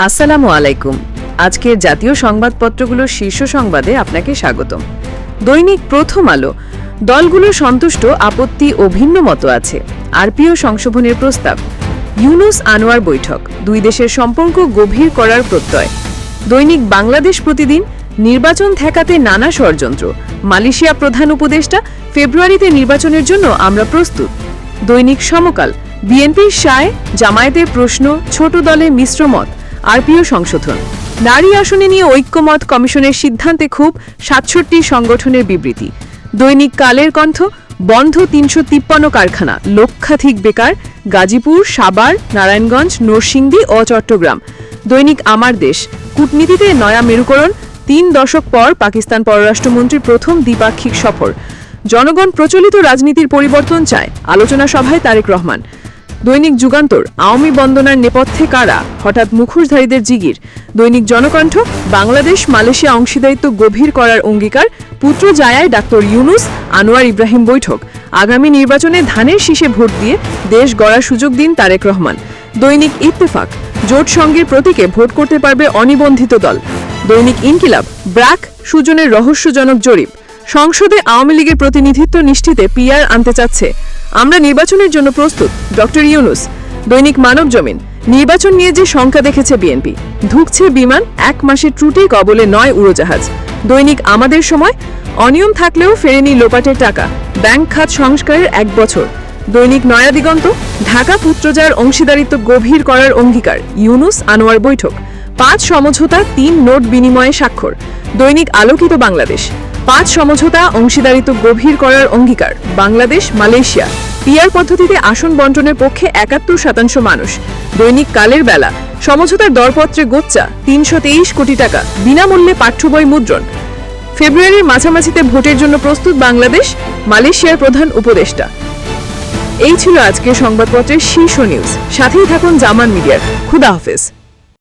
আসসালামু আলাইকুম। আজকের জাতীয় সংবাদপত্রগুলোর শীর্ষ সংবাদে আপনাকে স্বাগতম। দৈনিক প্রথম আলো, দলগুলো সন্তুষ্ট, আপত্তি ও ভিন্ন মত আছে। আরপিও সংশোধনের প্রস্তাব। ইউনুস আনোয়ার বৈঠক, দুই দেশের সম্পর্ক গভীর করার প্রত্যয়। দৈনিক বাংলাদেশ প্রতিদিন, নির্বাচন ঠেকাতে নানা ষড়যন্ত্র। মালয়েশিয়া প্রধান উপদেষ্টা, ফেব্রুয়ারিতে নির্বাচনের জন্য আমরা প্রস্তুত। দৈনিক সমকাল, বিএনপির সায়, জামায়াতের প্রশ্ন, ছোট দলে মিশ্র মত। আরপিও সংশোধন। নারী আসনে নিয়ে ঐক্যমত কমিশনের সিদ্ধান্তে ক্ষোভ, ৬৭ সংগঠনের বিবৃতি। দৈনিক কালের কণ্ঠ, বন্ধ ৩৫৩ কারখানা, লক্ষাধিক বেকার। গাজীপুর, সাভার, নারায়ণগঞ্জ, নরসিংদী ও চট্টগ্রাম। দৈনিক আমার দেশ, কূটনীতিতে নয়া মেরুকরণ, ৩ দশক পর পাকিস্তান পররাষ্ট্রমন্ত্রীর প্রথম দ্বিপাক্ষিক সফর। জনগণ প্রচলিত রাজনীতির পরিবর্তন চায়, আলোচনা সভায় তারেক রহমান। দৈনিক যুগান্তর, আওয়ামী বন্দনার নেপথ্যে কারা, হঠাৎ মুখোশধারীদের জিগির। দৈনিক জনকণ্ঠ, বাংলাদেশ মালয়েশিয়া অংশীদারিত্ব গভীর করার অঙ্গীকার। পুত্র জায়ায় ডাক্তার ইউনুস আনোয়ার ইব্রাহিম বৈঠক। আগামী নির্বাচনে ধানের শীষে ভোট দিয়ে দেশ গড়ার সুযোগ দিন তারেক রহমান। দৈনিক ইত্তেফাক, জোট সঙ্গের প্রতীকে ভোট করতে পারবে অনিবন্ধিত দল। দৈনিক ইনকিলাব, ব্র্যাক সুজনের রহস্যজনক জরিপ। সংসদে আওয়ামী লীগের প্রতিনিধিত্ব নিশ্চিতে পিআর আনতে চাচ্ছে। আমরা নির্বাচনের জন্য প্রস্তুত, ডক্টর ইউনুস। দৈনিক মানব জমিন, নির্বাচন নিয়ে যে শঙ্কা দেখেছে বিএনপি। ঢুকছে বিমান, 1 মাসের ত্রুটি কবলে 9 উড়োজাহাজ। দৈনিক আমাদের সময়, অনিয়ম থাকলেও ফেরেনি লোপাটের টাকা, ব্যাংক খাত সংস্কারের 1 বছর। দৈনিক নয়া দিগন্ত, ঢাকা পুত্রজার অংশীদারিত্ব গভীর করার অঙ্গীকার, ইউনুস আনোয়ার বৈঠক। 5 সমঝোতা, 3 নোট বিনিময়ে স্বাক্ষর। দৈনিক আলোকিত বাংলাদেশ, 5 সমঝোতা, অংশীদারিত্ব গভীর করার অঙ্গীকার, বাংলাদেশ মালয়েশিয়া। পিআর পদ্ধতিতে আসন বন্টনের পক্ষে 71% মানুষ। দৈনিক কালের বেলা, সমঝোতার দরপত্রে গোচ্চা, 323 কোটি টাকা, বিনামূল্যে পাঠ্য বই মুদ্রণ। ফেব্রুয়ারির মাঝামাঝিতে ভোটের জন্য প্রস্তুত বাংলাদেশ, মালয়েশিয়ার প্রধান উপদেষ্টা। এই ছিল আজকের সংবাদপত্রের শীর্ষ নিউজ। সাথেই থাকুন জামান মিডিয়ার। খুদা হাফেজ।